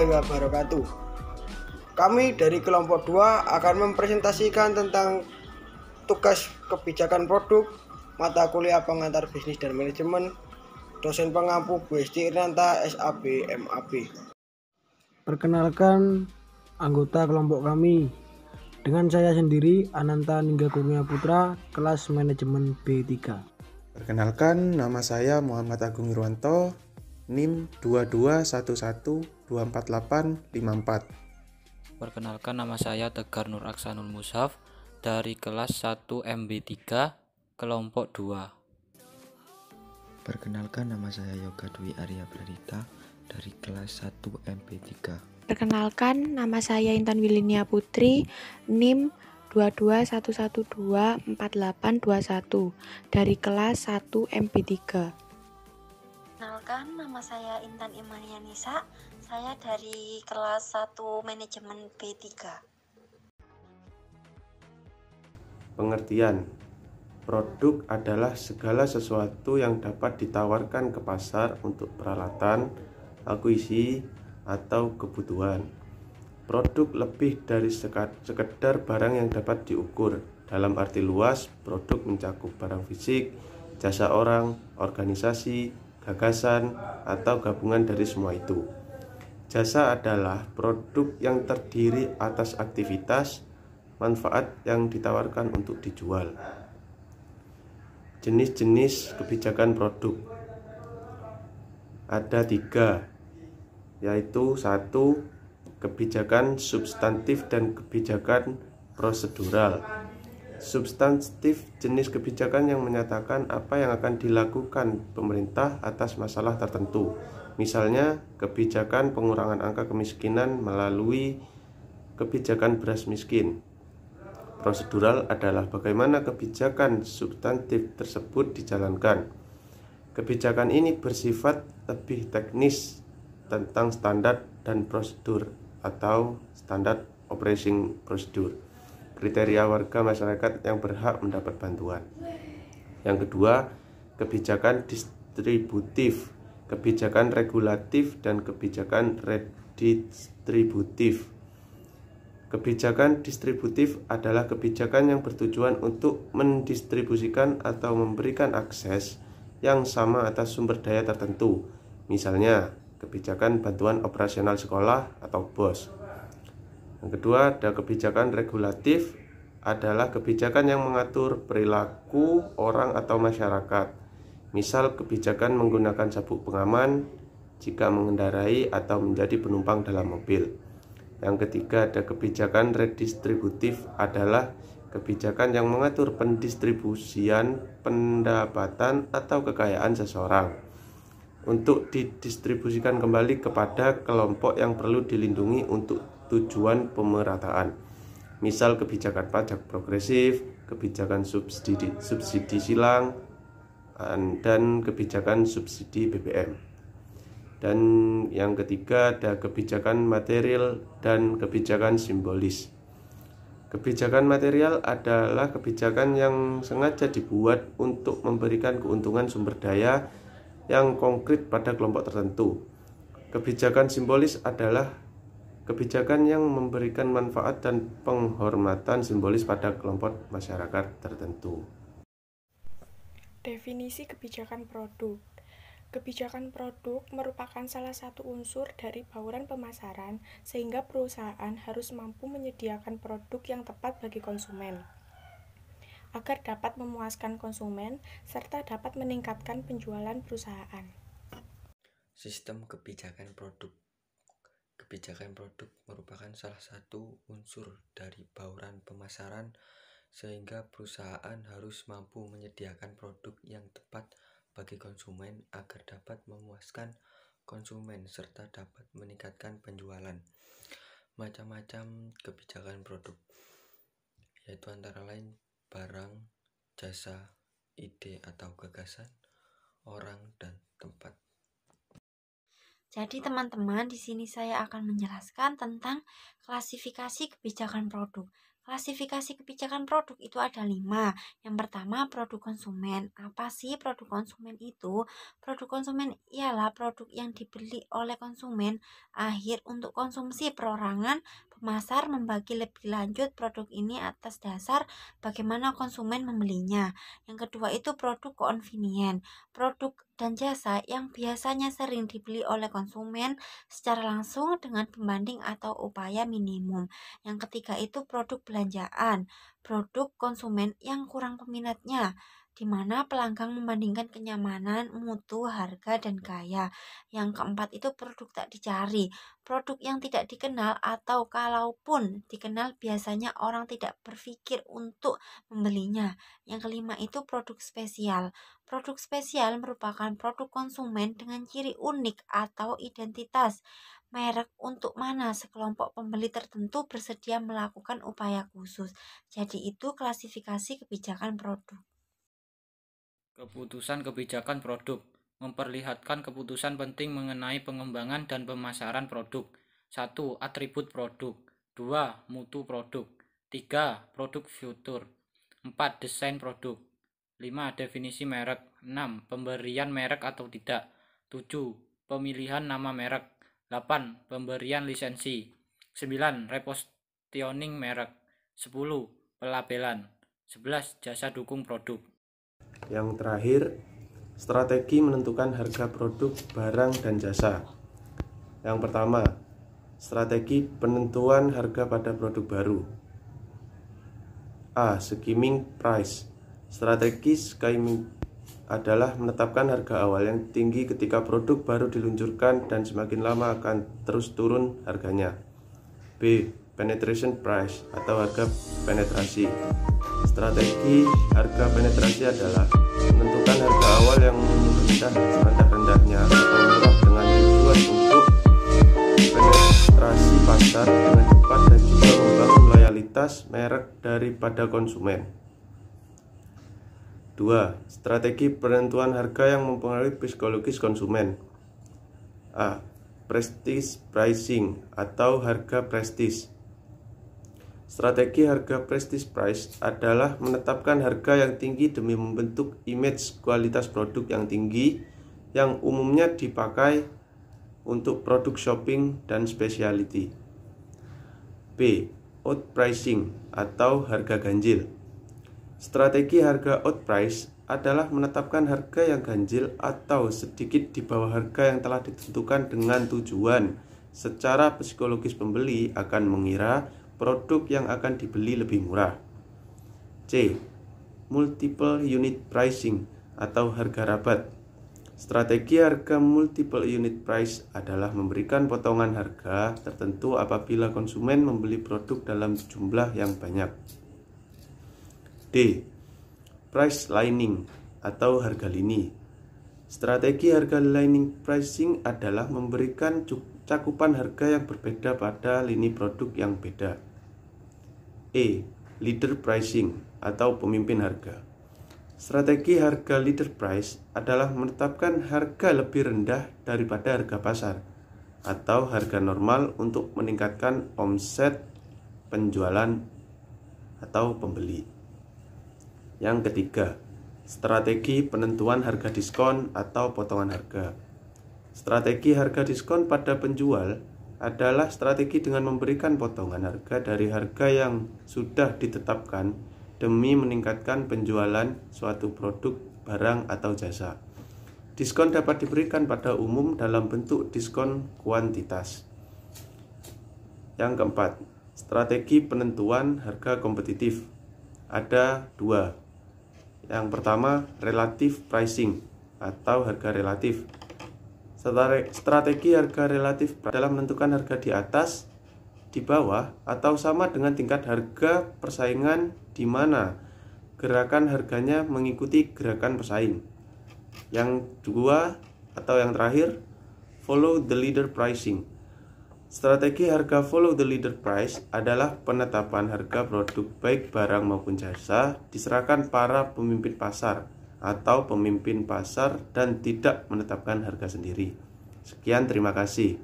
warahmatullahi wabarakatuh. Kami dari kelompok 2 akan mempresentasikan tentang tugas kebijakan produk, mata kuliah pengantar bisnis dan manajemen, dosen pengampu Bu Hesti Irnanta, SAB, MAB. Perkenalkan anggota kelompok kami. Dengan saya sendiri, Ananta Ningga Kurnia Putra, kelas manajemen B3. Perkenalkan, nama saya Muhammad Agung Irwanto, NIM 2211248544. Perkenalkan, nama saya Tegar Nur Aksanul Mushaf dari kelas 1 MB3 kelompok 2. Perkenalkan, nama saya Yoga Dwi Arya Pradita dari kelas 1 MB3. Perkenalkan, nama saya Intan Wilinia Putri, NIM 2211248821 dari kelas 1 MB3. Perkenalkan, nama saya Intan Imania Nisa, saya dari kelas 1 manajemen B3. Pengertian: produk adalah segala sesuatu yang dapat ditawarkan ke pasar untuk peralatan, akuisisi, atau kebutuhan. Produk lebih dari sekedar barang yang dapat diukur. Dalam arti luas, produk mencakup barang fisik, jasa orang, organisasi, gagasan, atau gabungan dari semua itu. Jasa adalah produk yang terdiri atas aktivitas, manfaat yang ditawarkan untuk dijual. Jenis-jenis kebijakan produk ada 3, yaitu 1. Kebijakan substantif dan kebijakan prosedural. Substantif jenis kebijakan yang menyatakan apa yang akan dilakukan pemerintah atas masalah tertentu. Misalnya, kebijakan pengurangan angka kemiskinan melalui kebijakan beras miskin. Prosedural adalah bagaimana kebijakan substantif tersebut dijalankan. Kebijakan ini bersifat lebih teknis tentang standar dan prosedur atau standar operating procedure, kriteria warga masyarakat yang berhak mendapat bantuan. Yang kedua, kebijakan distributif, kebijakan regulatif, dan kebijakan redistributif. Kebijakan distributif adalah kebijakan yang bertujuan untuk mendistribusikan atau memberikan akses yang sama atas sumber daya tertentu. Misalnya, kebijakan bantuan operasional sekolah atau BOS. Yang kedua, ada kebijakan regulatif, adalah kebijakan yang mengatur perilaku orang atau masyarakat. Misal, kebijakan menggunakan sabuk pengaman jika mengendarai atau menjadi penumpang dalam mobil. Yang ketiga, ada kebijakan redistributif, adalah kebijakan yang mengatur pendistribusian pendapatan atau kekayaan seseorang untuk didistribusikan kembali kepada kelompok yang perlu dilindungi untuk tujuan pemerataan. Misal kebijakan pajak progresif, kebijakan subsidi silang, dan kebijakan subsidi BBM. Dan yang ketiga, ada kebijakan material dan kebijakan simbolis. Kebijakan material adalah kebijakan yang sengaja dibuat untuk memberikan keuntungan sumber daya yang konkret pada kelompok tertentu. Kebijakan simbolis adalah kebijakan yang memberikan manfaat dan penghormatan simbolis pada kelompok masyarakat tertentu. Definisi kebijakan produk. Kebijakan produk merupakan salah satu unsur dari bauran pemasaran sehingga perusahaan harus mampu menyediakan produk yang tepat bagi konsumen agar dapat memuaskan konsumen serta dapat meningkatkan penjualan perusahaan. Sistem kebijakan produk. Kebijakan produk merupakan salah satu unsur dari bauran pemasaran sehingga perusahaan harus mampu menyediakan produk yang tepat bagi konsumen agar dapat memuaskan konsumen serta dapat meningkatkan penjualan. Macam-macam kebijakan produk, yaitu antara lain barang, jasa, ide atau gagasan, orang, dan tempat. Jadi teman-teman, di sini saya akan menjelaskan tentang klasifikasi kebijakan produk. Klasifikasi kebijakan produk itu ada 5. Yang pertama, produk konsumen. Apa sih produk konsumen itu? Produk konsumen ialah produk yang dibeli oleh konsumen akhir untuk konsumsi perorangan. Pemasar membagi lebih lanjut produk ini atas dasar bagaimana konsumen membelinya. Yang kedua itu produk convenient. Produk dan jasa yang biasanya sering dibeli oleh konsumen secara langsung dengan pembanding atau upaya minimum. Yang ketiga itu produk belanjaan, produk konsumen yang kurang peminatnya, di mana pelanggan membandingkan kenyamanan, mutu, harga, dan gaya. Yang keempat itu produk tak dicari, produk yang tidak dikenal atau kalaupun dikenal biasanya orang tidak berpikir untuk membelinya. Yang kelima itu produk spesial. Produk spesial merupakan produk konsumen dengan ciri unik atau identitas merek untuk mana sekelompok pembeli tertentu bersedia melakukan upaya khusus. Jadi itu klasifikasi kebijakan produk. Keputusan kebijakan produk memperlihatkan keputusan penting mengenai pengembangan dan pemasaran produk. 1. Atribut produk. 2. Mutu produk. 3. Produk fitur. 4. Desain produk. 5. Definisi merek. 6. Pemberian merek atau tidak. 7. Pemilihan nama merek. 8. Pemberian lisensi. 9. Repositioning merek. 10. Pelabelan. 11. Jasa dukung produk. Yang terakhir, strategi menentukan harga produk, barang, dan jasa. Yang pertama, strategi penentuan harga pada produk baru. A. Skimming price. Strategi skimming adalah menetapkan harga awal yang tinggi ketika produk baru diluncurkan dan semakin lama akan terus turun harganya. B. Penetration price atau harga penetrasi. Strategi harga penetrasi adalah menentukan harga awal yang rendah serendah-rendahnya atau murah dengan tujuan untuk penetrasi pasar dengan cepat dan juga membangun loyalitas merek daripada konsumen. 2. Strategi penentuan harga yang mempengaruhi psikologis konsumen. A. Prestige pricing atau harga prestis. Strategi harga prestige price adalah menetapkan harga yang tinggi demi membentuk image kualitas produk yang tinggi yang umumnya dipakai untuk produk shopping dan specialty. B. Outpricing atau harga ganjil. Strategi harga outprice adalah menetapkan harga yang ganjil atau sedikit di bawah harga yang telah ditentukan dengan tujuan secara psikologis pembeli akan mengira produk yang akan dibeli lebih murah. C. Multiple unit pricing atau harga rabat. Strategi harga multiple unit price adalah memberikan potongan harga tertentu apabila konsumen membeli produk dalam jumlah yang banyak. D. Price lining atau harga lini. Strategi harga lining pricing adalah memberikan cakupan harga yang berbeda pada lini produk yang beda. E. Leader pricing atau pemimpin harga. Strategi harga leader price adalah menetapkan harga lebih rendah daripada harga pasar atau harga normal untuk meningkatkan omset penjualan atau pembeli. Yang ketiga, strategi penentuan harga diskon atau potongan harga. Strategi harga diskon pada penjual adalah strategi dengan memberikan potongan harga dari harga yang sudah ditetapkan demi meningkatkan penjualan suatu produk, barang, atau jasa. Diskon dapat diberikan pada umum dalam bentuk diskon kuantitas. Yang keempat, strategi penentuan harga kompetitif. Ada 2. Yang pertama, relative pricing atau harga relatif. Strategi harga relatif adalah menentukan harga di atas, di bawah, atau sama dengan tingkat harga persaingan di mana gerakan harganya mengikuti gerakan pesaing. Yang kedua atau yang terakhir, follow the leader pricing. Strategi harga follow the leader price adalah penetapan harga produk baik barang maupun jasa diserahkan para pemimpin pasar atau pemimpin pasar dan tidak menetapkan harga sendiri. Sekian, terima kasih.